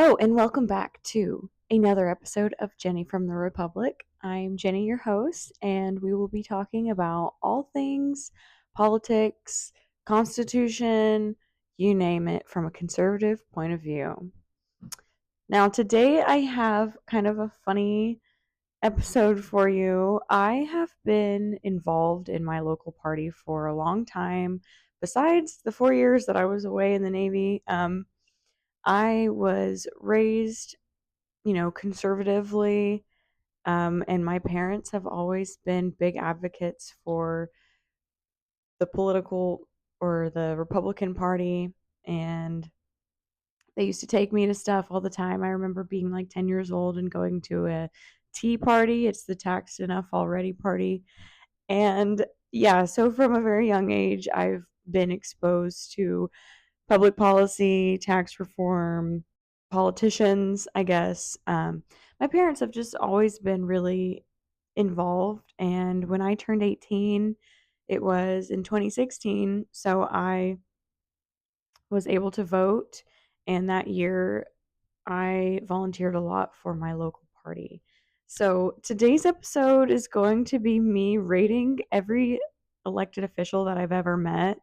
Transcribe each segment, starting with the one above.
Hello, and welcome back to another episode of Jenny from the Republic. I'm Jenny, your host, and we will be talking about all things politics, constitution, you name it, from a conservative point of view. Now, today I have kind of a funny episode for you. I have been involved in my local party for a long time. Besides the 4 years that I was away in the Navy, I was raised, conservatively, and my parents have always been big advocates for the political or the Republican Party, and they used to take me to stuff all the time. I remember being like 10 years old and going to a tea party. It's the Taxed Enough Already party. And yeah, so from a very young age, I've been exposed to public policy, tax reform, politicians, I guess. My parents have just always been really involved. And when I turned 18, it was in 2016. So I was able to vote. And that year, I volunteered a lot for my local party. So today's episode is going to be me rating every elected official that I've ever met,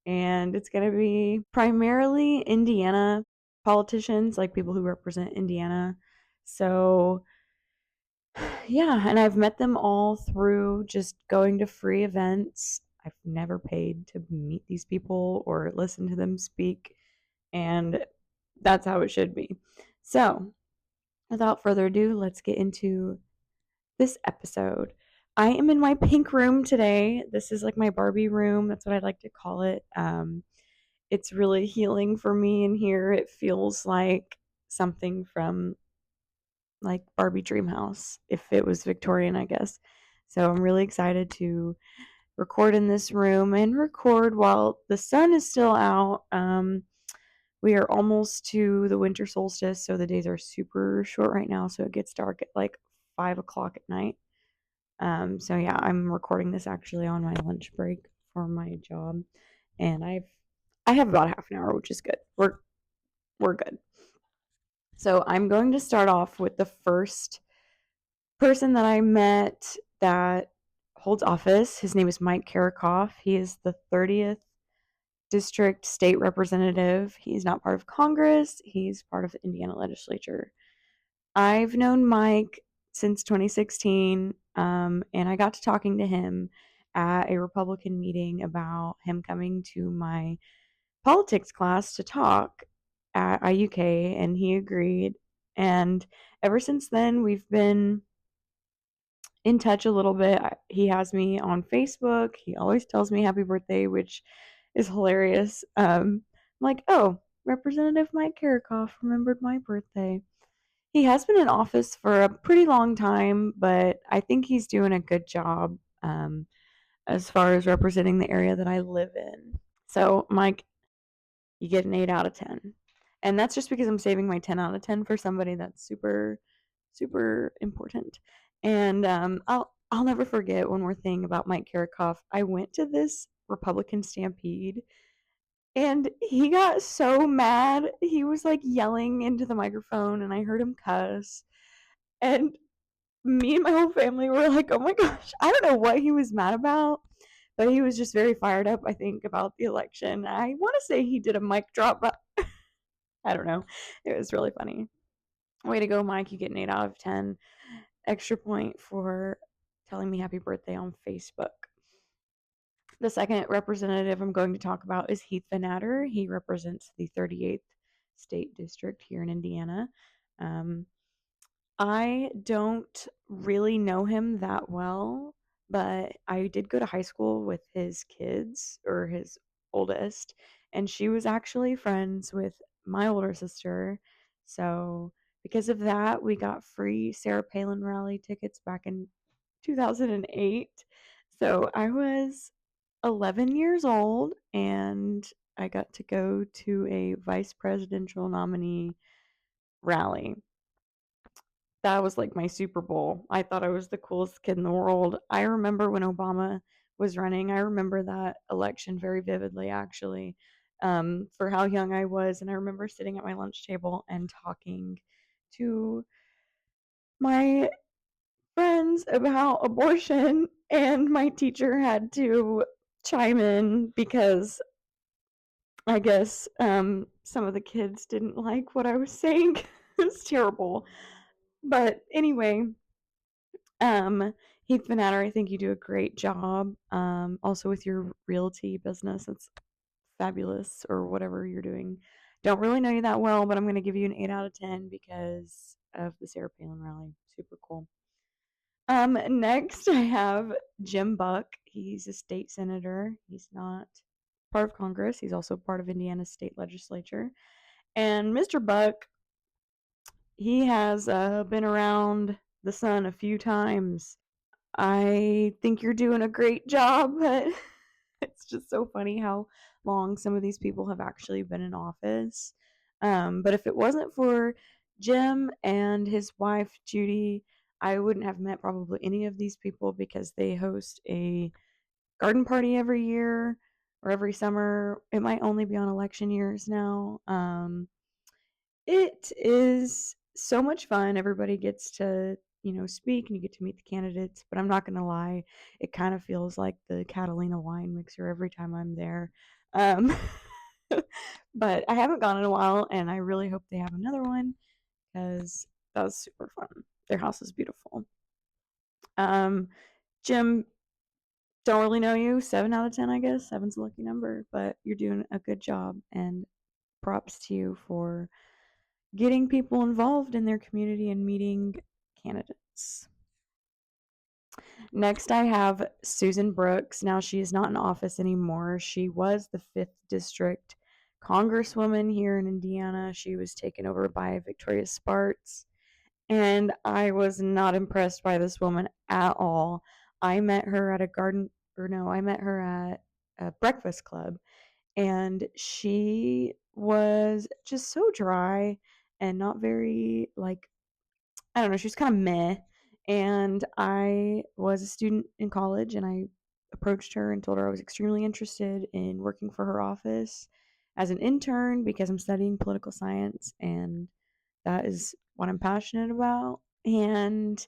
and it's going to be primarily Indiana politicians, like people who represent Indiana. So, yeah, and I've met them all through just going to free events. I've never paid to meet these people or listen to them speak, and that's how it should be. So, without further ado, let's get into this episode. I am in my pink room today. This is like my Barbie room. That's what I like to call it. It's really healing for me in here. It feels like something from like Barbie Dreamhouse, if it was Victorian, I guess. So I'm really excited to record in this room and record while the sun is still out. We are almost to the winter solstice, so the days are super short right now. So it gets dark at like 5 o'clock at night. So yeah, I'm recording this actually on my lunch break for my job, and I have about half an hour, which is good. We're good. So I'm going to start off with the first person that I met that holds office. His name is Mike Karakoff. He is the 30th district state representative. He's not part of Congress. He's part of the Indiana legislature. I've known Mike since 2016, and I got to talking to him at a Republican meeting about him coming to my politics class to talk at IUK, and he agreed. And ever since then, we've been in touch a little bit. He has me on Facebook. He always tells me happy birthday, which is hilarious. I'm like, oh, Representative Mike Karakoff remembered my birthday. He has been in office for a pretty long time, but I think he's doing a good job as far as representing the area that I live in. So, Mike, you get an 8 out of 10. And that's just because I'm saving my 10 out of 10 for somebody that's super, super important. And I'll never forget one more thing about Mike Karakoff. I went to this Republican stampede and he got so mad. He was like yelling into the microphone and I heard him cuss. And me and my whole family were like, oh my gosh, I don't know what he was mad about, but he was just very fired up, I think, about the election. I want to say he did a mic drop, but I don't know. It was really funny. Way to go, Mike. You get an 8 out of 10. Extra point for telling me happy birthday on Facebook. The second representative I'm going to talk about is Heath Van Adder. He represents the 38th State District here in Indiana. I don't really know him that well, but I did go to high school with his kids, or his oldest, and she was actually friends with my older sister. So, because of that, we got free Sarah Palin rally tickets back in 2008. So, I was 11 years old and I got to go to a vice presidential nominee rally. That was like my Super Bowl. I thought I was the coolest kid in the world. I remember when Obama was running. I remember that election very vividly, actually. for how young I was. And I remember sitting at my lunch table and talking to my friends about abortion, and my teacher had to chime in because I guess some of the kids didn't like what I was saying. It's terrible. But anyway, um, Heath Banatter, I think you do a great job. Also with your realty business, it's fabulous, or whatever you're doing. Don't really know you that well, but I'm going to give you an 8 out of 10 because of the Sarah Palin rally. Super cool. Next I have Jim Buck. He's a state senator. He's not part of Congress. He's also part of Indiana's state legislature. And Mr. Buck, he has been around the sun a few times. I think you're doing a great job, but it's just so funny how long some of these people have actually been in office. But if it wasn't for Jim and his wife, Judy, I wouldn't have met probably any of these people because they host a garden party every year or every summer. It might only be on election years now. It is so much fun. Everybody gets to, speak and you get to meet the candidates, but I'm not going to lie, it kind of feels like the Catalina wine mixer every time I'm there. Um, but I haven't gone in a while, and I really hope they have another one because that was super fun. Their house is beautiful. Um, Jim, don't really know you. 7 out of 10, I guess. Seven's a lucky number, but you're doing a good job, and props to you for getting people involved in their community and meeting candidates. Next, I have Susan Brooks. Now, she is not in office anymore. She was the 5th District Congresswoman here in Indiana. She was taken over by Victoria Spartz, and I was not impressed by this woman at all. I met her at I met her at a breakfast club, and she was just so dry and not very, like, I don't know, she was kind of meh. And I was a student in college, and I approached her and told her I was extremely interested in working for her office as an intern because I'm studying political science and that is what I'm passionate about. And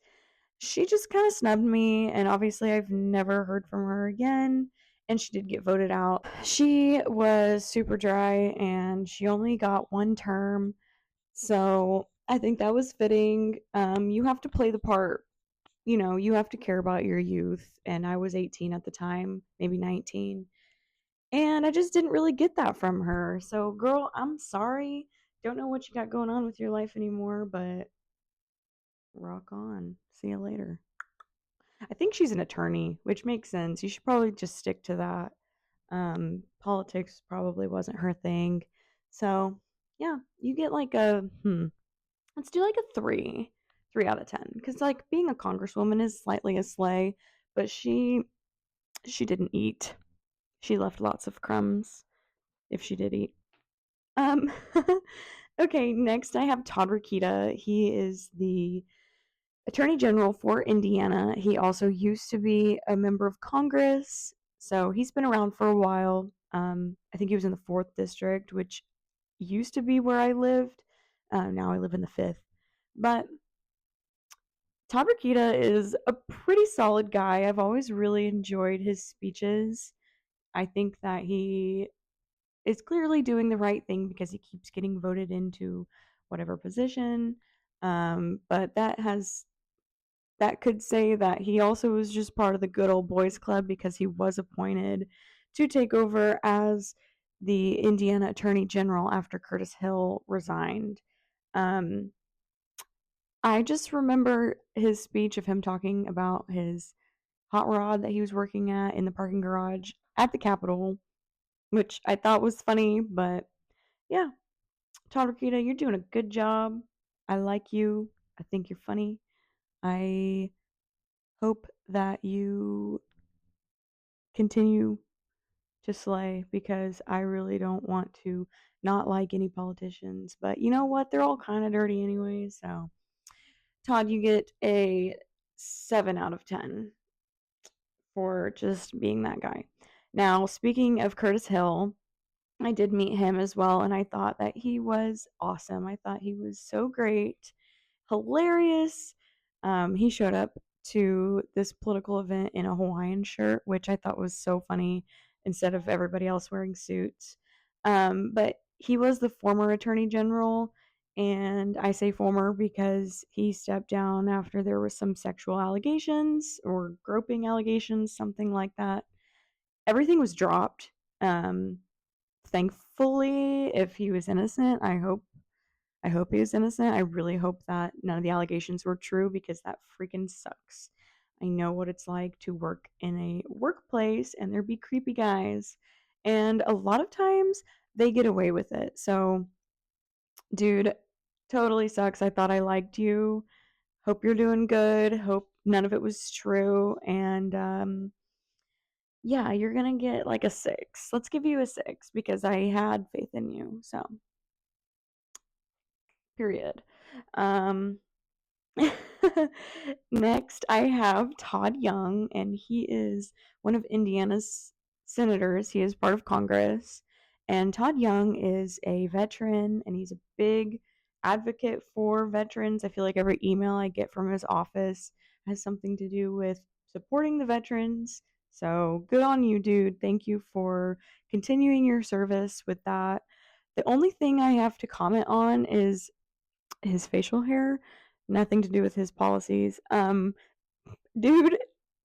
she just kind of snubbed me, and obviously I've never heard from her again. And she did get voted out. She was super dry, and she only got one term, so I think that was fitting. You have to play the part. You have to care about your youth. And I was 18 at the time, maybe 19. And I just didn't really get that from her. So, girl, I'm sorry. Don't know what you got going on with your life anymore, but rock on. See you later. I think she's an attorney, which makes sense. You should probably just stick to that. Politics probably wasn't her thing. So, yeah, you get like let's do like a 3 out of 10, because like being a congresswoman is slightly a slay, but she didn't eat. She left lots of crumbs if she did eat. um okay, next I have Todd Rokita. He is the attorney general for Indiana. He also used to be a member of Congress, so he's been around for a while. I think he was in the 4th district, which used to be where I lived. Now I live in the 5th. But Todd Rokita is a pretty solid guy. I've always really enjoyed his speeches. I think that he is clearly doing the right thing because he keeps getting voted into whatever position. But that could say that he also was just part of the good old boys club because he was appointed to take over as the Indiana Attorney General after Curtis Hill resigned. Um, I just remember his speech of him talking about his hot rod that he was working at in the parking garage at the Capitol, which I thought was funny. But yeah, Todd Rokita, you're doing a good job. I like you. I think you're funny. I hope that you continue to slay because I really don't want to not like any politicians. But you know what? They're all kind of dirty anyway. So, Todd, you get a 7 out of 10 for just being that guy. Now, speaking of Curtis Hill, I did meet him as well, and I thought that he was awesome. I thought he was so great, hilarious. He showed up to this political event in a Hawaiian shirt, which I thought was so funny instead of everybody else wearing suits. But he was the former attorney general, and I say former because he stepped down after there was some sexual allegations or groping allegations, something like that. Everything was dropped. Um, Thankfully, if he was innocent, I hope he was innocent. I really hope that none of the allegations were true because that freaking sucks. I know what it's like to work in a workplace and there be creepy guys. And a lot of times they get away with it. So, dude, totally sucks. I thought I liked you. Hope you're doing good. Hope none of it was true. And yeah, you're gonna get like a 6. Let's give you a 6 because I had faith in you. So, period. Um, Next, I have Todd Young, and he is one of Indiana's senators. He is part of Congress. And Todd Young is a veteran, and he's a big advocate for veterans. I feel like every email I get from his office has something to do with supporting the veterans. So good on you, dude. Thank you for continuing your service with that. The only thing I have to comment on is his facial hair, nothing to do with his policies. Dude,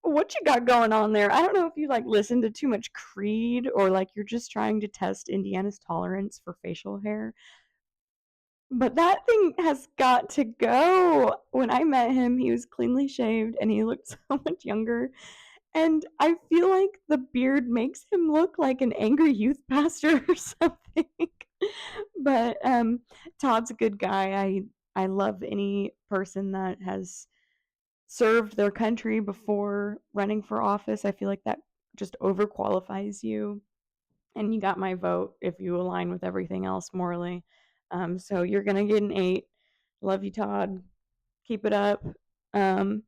what you got going on there? I don't know if you like listen to too much Creed or like you're just trying to test Indiana's tolerance for facial hair. But that thing has got to go. When I met him, he was cleanly shaved and he looked so much younger. And I feel like the beard makes him look like an angry youth pastor or something. But Todd's a good guy. I love any person that has served their country before running for office. I feel like that just overqualifies you. And you got my vote if you align with everything else morally. So you're gonna get an 8. Love you, Todd. Keep it up. Um,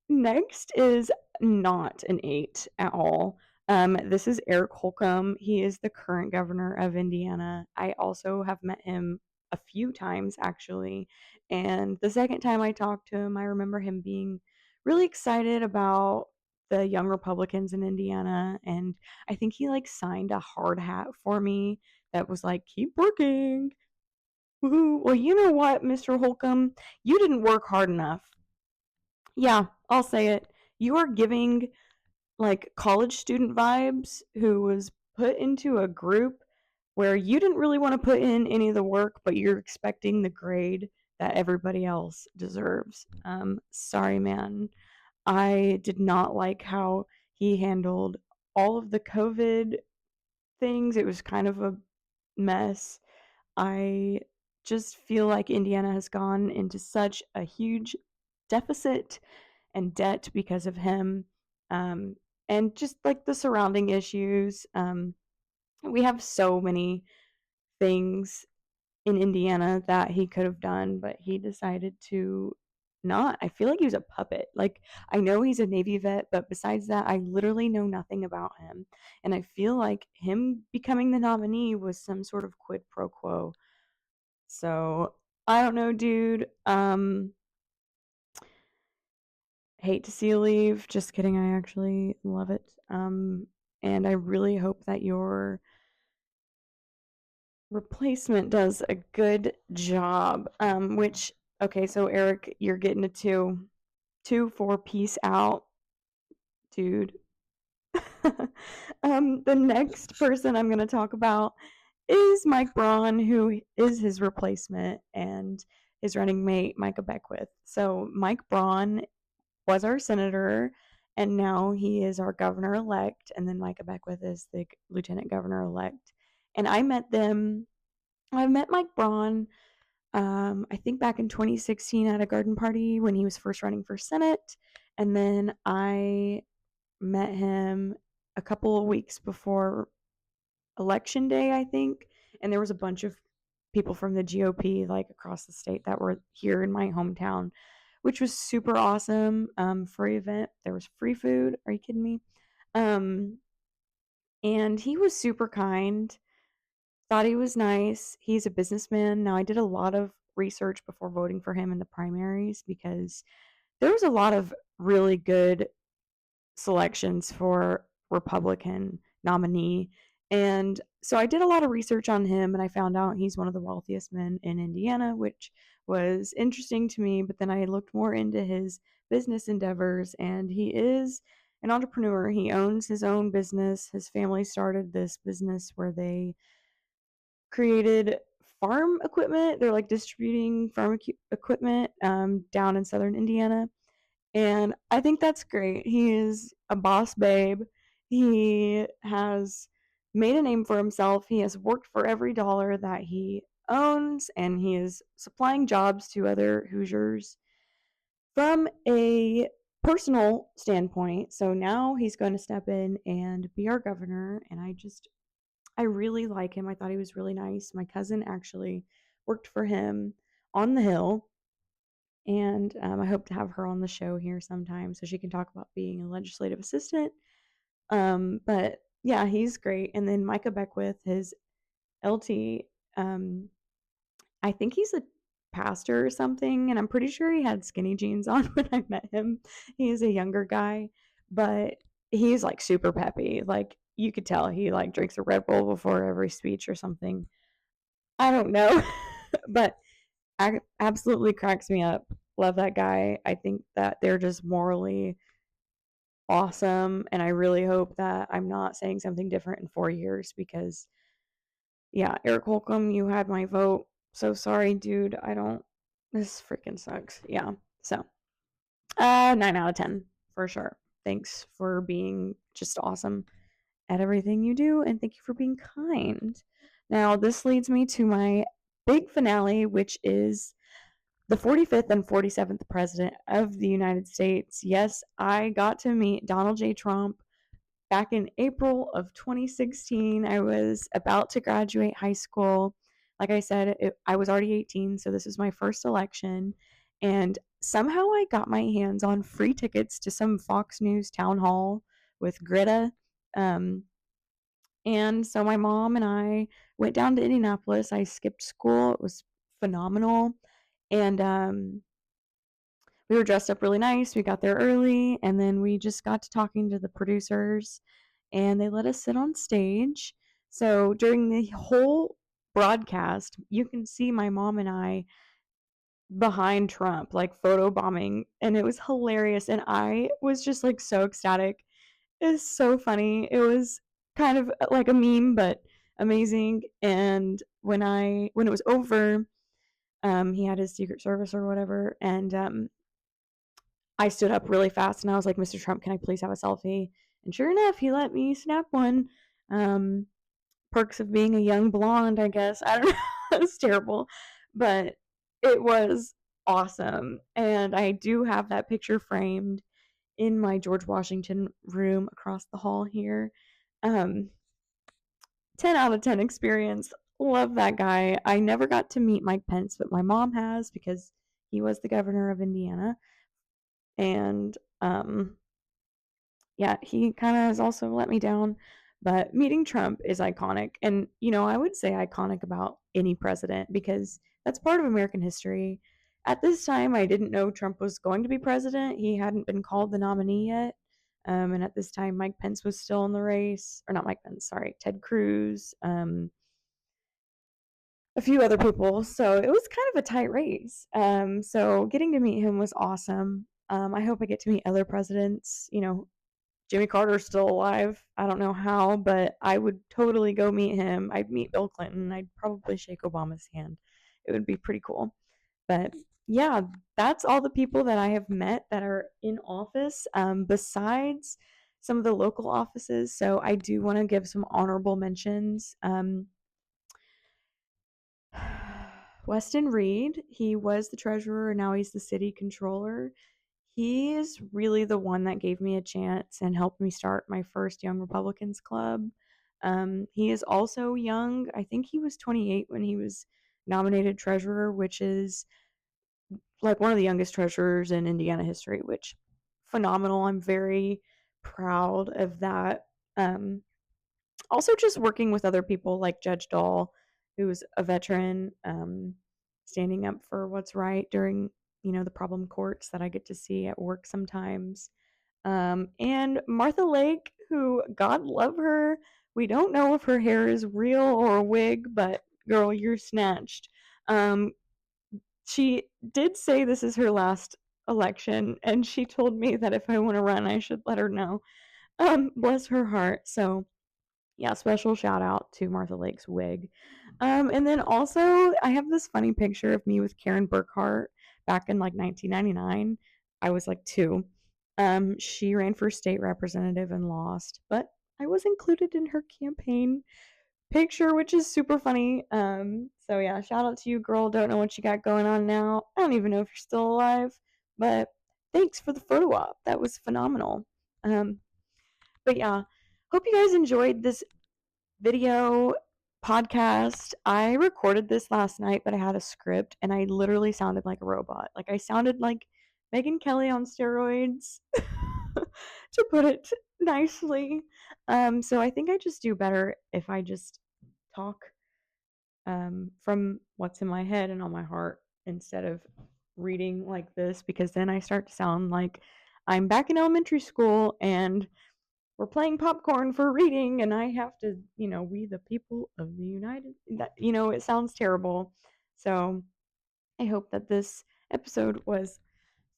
Next is not an 8 at all. This is Eric Holcomb. He is the current governor of Indiana. I also have met him a few times actually. And the second time I talked to him, I remember him being really excited about the young Republicans in Indiana. And I think he like signed a hard hat for me that was like, keep working. Woohoo. Well, you know what, Mr. Holcomb? You didn't work hard enough. Yeah, I'll say it. You are giving like college student vibes who was put into a group where you didn't really want to put in any of the work, but you're expecting the grade that everybody else deserves. Sorry, man. I did not like how he handled all of the COVID things. It was kind of a mess. I just feel like Indiana has gone into such a huge deficit and debt because of him. Um, and just like the surrounding issues. We have so many things in Indiana that he could have done, but he decided to not. I feel like he was a puppet. Like, I know he's a Navy vet, but besides that, I literally know nothing about him. And I feel like him becoming the nominee was some sort of quid pro quo. So, I don't know, dude. Hate to see you leave. Just kidding. I actually love it. And I really hope that your replacement does a good job. Which, okay, so Eric, you're getting a 2. 2 for peace out, dude. The next person I'm going to talk about is Mike Braun, who is his replacement, and his running mate, Micah Beckwith. So, Mike Braun was our senator, and now he is our governor elect. And then Micah Beckwith is the lieutenant governor elect. And I met Mike Braun, I think back in 2016 at a garden party when he was first running for Senate. And then I met him a couple of weeks before election day, I think. And there was a bunch of people from the GOP like across the state that were here in my hometown, which was super awesome. Free event. There was free food. Are you kidding me? Um, And he was super kind, thought he was nice. He's a businessman. Now, I did a lot of research before voting for him in the primaries because there was a lot of really good selections for Republican nominee. And so I did a lot of research on him and I found out he's one of the wealthiest men in Indiana, which was interesting to me. But then I looked more into his business endeavors and he is an entrepreneur. He owns his own business. His family started this business where they created farm equipment. They're like distributing farm equipment down in southern Indiana, and I think that's great. He is a boss babe. He has made a name for himself. He has worked for every dollar that he owns, and he is supplying jobs to other Hoosiers from a personal standpoint. So now he's going to step in and be our governor. And I really like him. I thought he was really nice. My cousin actually worked for him on the Hill, and I hope to have her on the show here sometime so she can talk about being a legislative assistant. But yeah, he's great. And then Micah Beckwith, his LT, um, I think he's a pastor or something, and I'm pretty sure he had skinny jeans on when I met him. He's a younger guy, but he's like super peppy. Like you could tell he like drinks a Red Bull before every speech or something. I don't know, but absolutely cracks me up. Love that guy. I think that they're just morally awesome, and I really hope that I'm not saying something different in 4 years because, yeah, Eric Holcomb, you had my vote. So sorry, dude. I don't. This freaking sucks. Yeah. So, 9 out of 10 for sure. Thanks for being just awesome at everything you do, and thank you for being kind. Now, this leads me to my big finale, which is the 45th and 47th President of the United States. Yes, I got to meet Donald J. Trump back in April of 2016. I was about to graduate high school. Like I said, I was already 18, so this is my first election. And somehow I got my hands on free tickets to some Fox News town hall with Greta. Um, and so my mom and I went down to Indianapolis. I skipped school. It was phenomenal. And we were dressed up really nice. We got there early, and then we just got to talking to the producers, and they let us sit on stage. So during the whole broadcast, you can see my mom and I behind Trump, like photo bombing, and it was hilarious. And I was just like so ecstatic. It was so funny. It was kind of like a meme, but amazing. And when it was over, he had his Secret Service or whatever, and I stood up really fast and I was like, Mr. Trump, can I please have a selfie? And sure enough, he let me snap one. Um, Perks of being a young blonde, I guess. I don't know. It's terrible. But it was awesome. And I do have that picture framed in my George Washington room across the hall here. Um, 10 out of 10 experience. Love that guy. I never got to meet Mike Pence, but my mom has because he was the governor of Indiana. And yeah, he kind of has also let me down. But meeting Trump is iconic. And, I would say iconic about any president because that's part of American history. At this time, I didn't know Trump was going to be president. He hadn't been called the nominee yet. And at this time, Mike Pence was still in the race. Or not Mike Pence, sorry, Ted Cruz, a few other people. So it was kind of a tight race. So getting to meet him was awesome. I hope I get to meet other presidents, Jimmy Carter's still alive. I don't know how, but I would totally go meet him. I'd meet Bill Clinton. I'd probably shake Obama's hand. It would be pretty cool. But yeah, that's all the people that I have met that are in office, besides some of the local offices. So I do want to give some honorable mentions. Weston Reed, he was the treasurer and now he's the city controller. He is really the one that gave me a chance and helped me start my first Young Republicans Club. He is also young. I think he was 28 when he was nominated treasurer, which is like one of the youngest treasurers in Indiana history, which phenomenal. I'm very proud of that. Um, Also, just working with other people like Judge Dahl, who's a veteran, standing up for what's right during, the problem courts that I get to see at work sometimes. And Martha Lake, who, God love her, we don't know if her hair is real or a wig, but girl, you're snatched. Um, she did say this is her last election, and she told me that if I want to run, I should let her know. Bless her heart. So, yeah, special shout out to Martha Lake's wig. And then also, I have this funny picture of me with Karen Burkhart back in like 1999. I was like 2. She ran for state representative and lost, but I was included in her campaign picture, which is super funny. So yeah, shout out to you, girl. Don't know what you got going on now. I don't even know if you're still alive, but thanks for the photo op. That was phenomenal. Um, but yeah, hope you guys enjoyed this video podcast. I recorded this last night, but I had a script and I literally sounded like a robot. Like I sounded like Megan Kelly on steroids, to put it nicely. So I think I just do better if I just talk from what's in my head and on my heart instead of reading like this, because then I start to sound like I'm back in elementary school and we're playing popcorn for reading and I have to, we the people of the United, that, it sounds terrible. So I hope that this episode was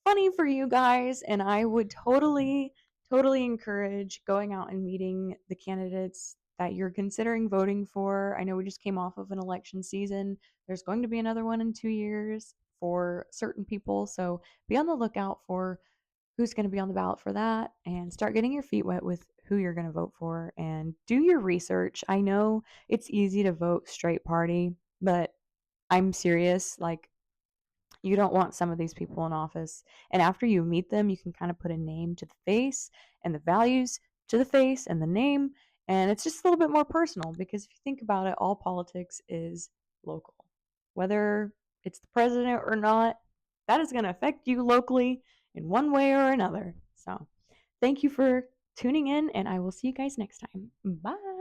funny for you guys, and I would totally encourage going out and meeting the candidates that you're considering voting for. I know we just came off of an election season. There's going to be another one in 2 years for certain people, so be on the lookout for who's going to be on the ballot for that and start getting your feet wet with who you're going to vote for and do your research. I know it's easy to vote straight party, but I'm serious. Like, you don't want some of these people in office. And after you meet them, you can kind of put a name to the face and the values to the face and the name. And it's just a little bit more personal because if you think about it, all politics is local. Whether it's the president or not, that is going to affect you locally in one way or another. So thank you for tuning in, and I will see you guys next time. Bye.